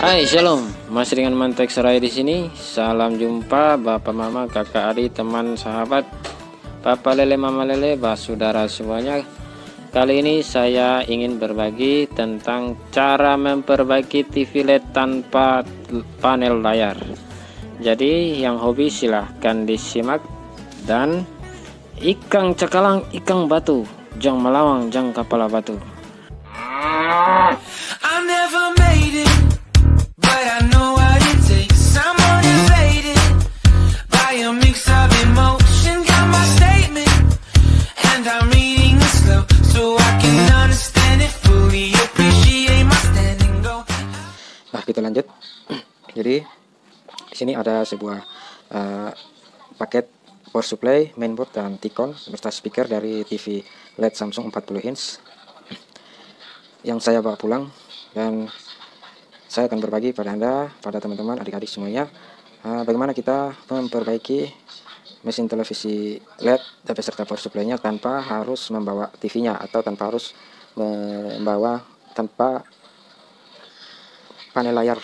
Hai, shalom. Masih dengan Mantek Serai di sini. Salam jumpa Bapak Mama, Kakak Adik, teman sahabat, Papa Lele, Mama Lele, saudara semuanya. Kali ini saya ingin berbagi tentang cara memperbaiki TV LED tanpa panel layar. Jadi yang hobi silahkan disimak. Dan ikang cakalang, ikang batu, jang melawang, jang kepala batu. I never made it, but I know what it takes. I'm motivated by a mix of emotion. Got my statement, and I'm reading it slow so I can understand it fully. Appreciate my standing go. Nah, kita lanjut. Jadi di sini ada sebuah paket power supply, mainboard dan T-con beserta speaker dari TV LED Samsung 40 inch yang saya bawa pulang, dan saya akan berbagi pada Anda, pada teman-teman, adik-adik semuanya, bagaimana kita memperbaiki mesin televisi LED dan beserta power supply-nya tanpa harus membawa TV-nya atau tanpa harus membawa panel layar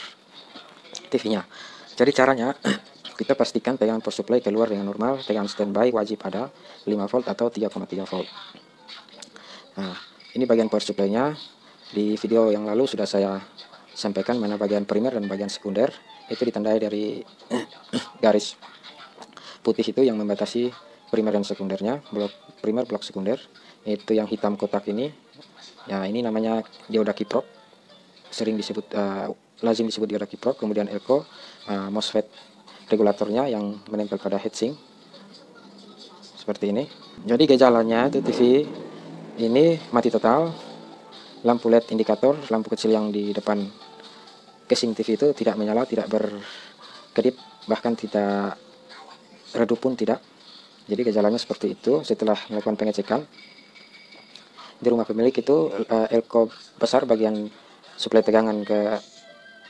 TV-nya. Jadi caranya kita pastikan tegangan power supply keluar dengan normal, tegangan standby wajib ada 5 volt atau 3,3 volt. Nah, ini bagian power supply-nya. Di video yang lalu sudah saya sampaikan mana bagian primer dan bagian sekunder. Itu ditandai dari garis putih itu yang membatasi primer dan sekundernya, blok primer, blok sekunder. Itu yang hitam kotak ini. Ya, ini namanya dioda kiprok. Sering disebut lazim disebut dioda kiprok. Kemudian elko, MOSFET regulatornya yang menempel pada heatsink seperti ini. Jadi gejalanya itu TV ini mati total, lampu LED indikator, lampu kecil yang di depan casing TV itu tidak menyala, tidak berkedip, bahkan tidak redup pun tidak. Jadi gejalanya seperti itu. Setelah melakukan pengecekan di rumah pemilik itu, elko besar bagian suplai tegangan ke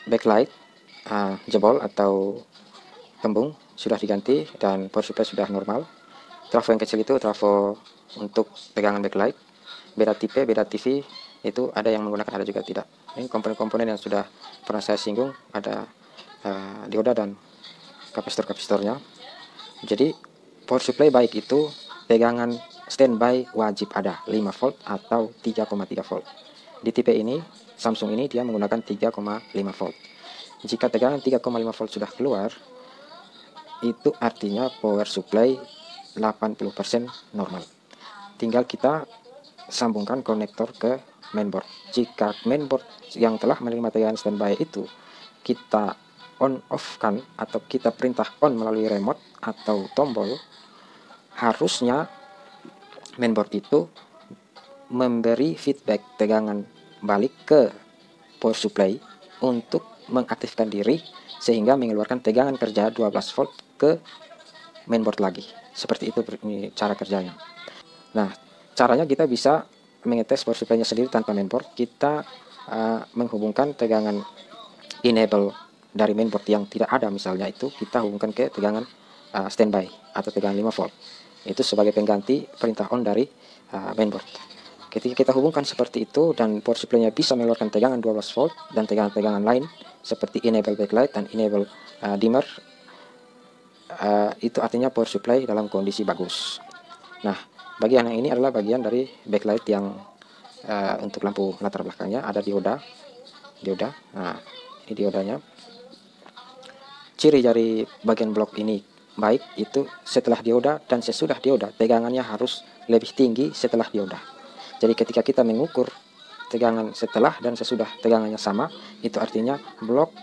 backlight jebol atau kembung sudah diganti dan power supply sudah normal. Trafo yang kecil itu trafo untuk tegangan backlight. Beda tipe, beda TV itu ada yang menggunakan, ada juga tidak. Ini komponen-komponen yang sudah pernah saya singgung, ada dioda dan kapasitor-kapasitornya. Jadi power supply baik itu tegangan standby wajib ada 5 volt atau 3,3 volt. Di tipe ini, Samsung ini dia menggunakan 3,5 volt. Jika tegangan 3,5 volt sudah keluar, itu artinya power supply 80% normal. Tinggal kita sambungkan konektor ke mainboard. Jika mainboard yang telah menerima tegangan standby itu kita on off kan atau kita perintah on melalui remote atau tombol, harusnya mainboard itu memberi feedback tegangan balik ke power supply untuk mengaktifkan diri sehingga mengeluarkan tegangan kerja 12 volt ke mainboard lagi. Seperti itu cara kerjanya. Nah, caranya kita bisa mengetes power supply-nya sendiri tanpa mainboard. Kita menghubungkan tegangan enable dari mainboard yang tidak ada, misalnya itu kita hubungkan ke tegangan standby atau tegangan 5 volt. Itu sebagai pengganti perintah on dari mainboard. Ketika kita hubungkan seperti itu dan power supply-nya bisa mengeluarkan tegangan 12 volt dan tegangan-tegangan lain seperti enable backlight dan enable dimmer, itu artinya power supply dalam kondisi bagus. Nah, bagian yang ini adalah bagian dari backlight yang untuk lampu latar belakangnya ada dioda. Nah, ini diodanya. Ciri dari bagian blok ini baik itu setelah dioda dan sesudah dioda tegangannya harus lebih tinggi setelah dioda. Jadi ketika kita mengukur tegangan setelah dan sesudah tegangannya sama, itu artinya blok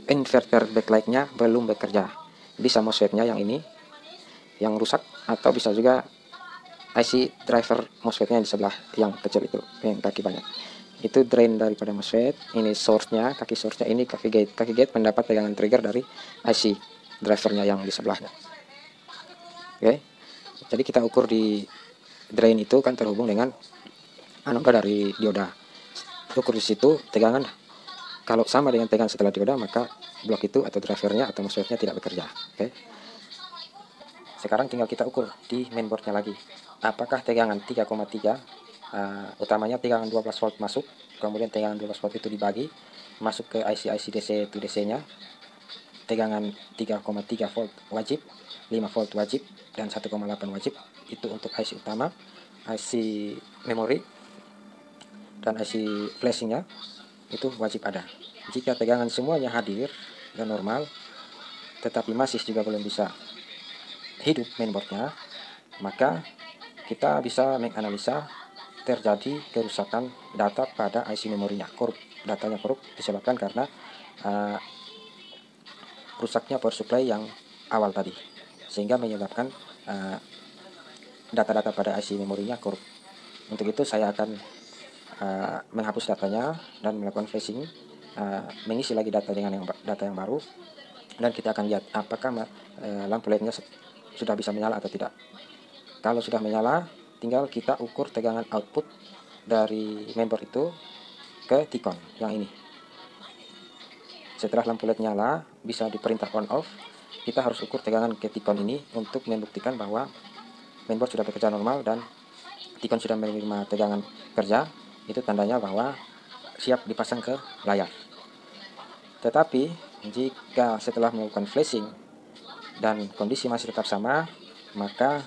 inverter backlight-nya belum bekerja. Bisa MOSFET-nya yang ini yang rusak, atau bisa juga IC driver MOSFET-nya di sebelah yang kecil itu, yang kaki banyak. Itu drain daripada MOSFET, ini source-nya, kaki source-nya, ini kaki gate. Kaki gate mendapat tegangan trigger dari IC drivernya yang di sebelahnya. Oke. Jadi kita ukur di drain itu kan terhubung dengan anoda dari dioda. Ukur di situ tegangan. Kalau sama dengan tegangan setelah dioda, maka blok itu atau drivernya atau MOSFET-nya tidak bekerja. Oke. Sekarang tinggal kita ukur di mainboard-nya lagi. Apakah tegangan 3,3 utamanya tegangan 12 volt masuk, kemudian tegangan 12 volt itu dibagi masuk ke IC DC to DC nya, tegangan 3,3 volt wajib, 5 volt wajib, dan 1,8 wajib. Itu untuk IC utama. IC memori dan IC flashingnya itu wajib ada. Jika tegangan semuanya hadir dan normal, tetapi masih juga belum bisa hidup mainboardnya, maka kita bisa menganalisa terjadi kerusakan data pada IC memorinya, korup. Datanya korup disebabkan karena rusaknya power supply yang awal tadi, sehingga menyebabkan data-data pada IC memorinya korup. Untuk itu saya akan menghapus datanya dan melakukan flashing, mengisi lagi data dengan data yang baru, dan kita akan lihat apakah lampu LED-nya sudah bisa menyala atau tidak. Kalau sudah menyala, tinggal kita ukur tegangan output dari mainboard itu ke T-con yang ini. Setelah lampu LED nyala, bisa diperintah on off, kita harus ukur tegangan ke T-con ini untuk membuktikan bahwa mainboard sudah bekerja normal dan T-con sudah menerima tegangan kerja. Itu tandanya bahwa siap dipasang ke layar. Tetapi jika setelah melakukan flashing dan kondisi masih tetap sama, maka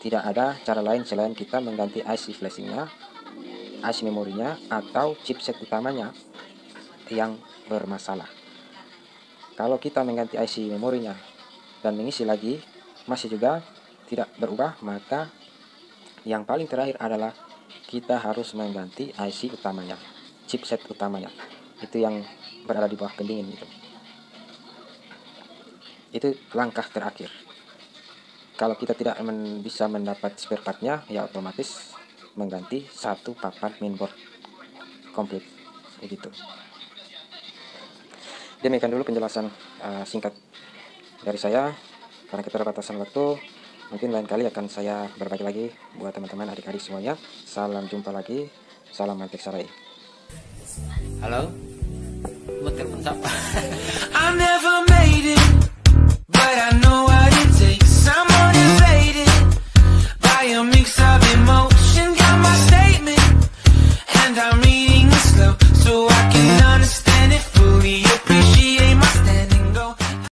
tidak ada cara lain selain kita mengganti IC flashingnya, IC memorinya, atau chipset utamanya yang bermasalah. Kalau kita mengganti IC memorinya dan mengisi lagi masih juga tidak berubah, maka yang paling terakhir adalah kita harus mengganti IC utamanya, chipset utamanya, itu yang berada di bawah pendingin itu. Itu langkah terakhir. Kalau kita tidak bisa mendapat spare partnya, ya otomatis mengganti satu papan mainboard komplit, begitu. Demikian dulu penjelasan singkat dari saya. Karena keterbatasan waktu, mungkin lain kali akan saya berbagi lagi buat teman-teman adik-adik semuanya. Salam jumpa lagi, salam Mantek Sarai. Halo, mau telepon siapa?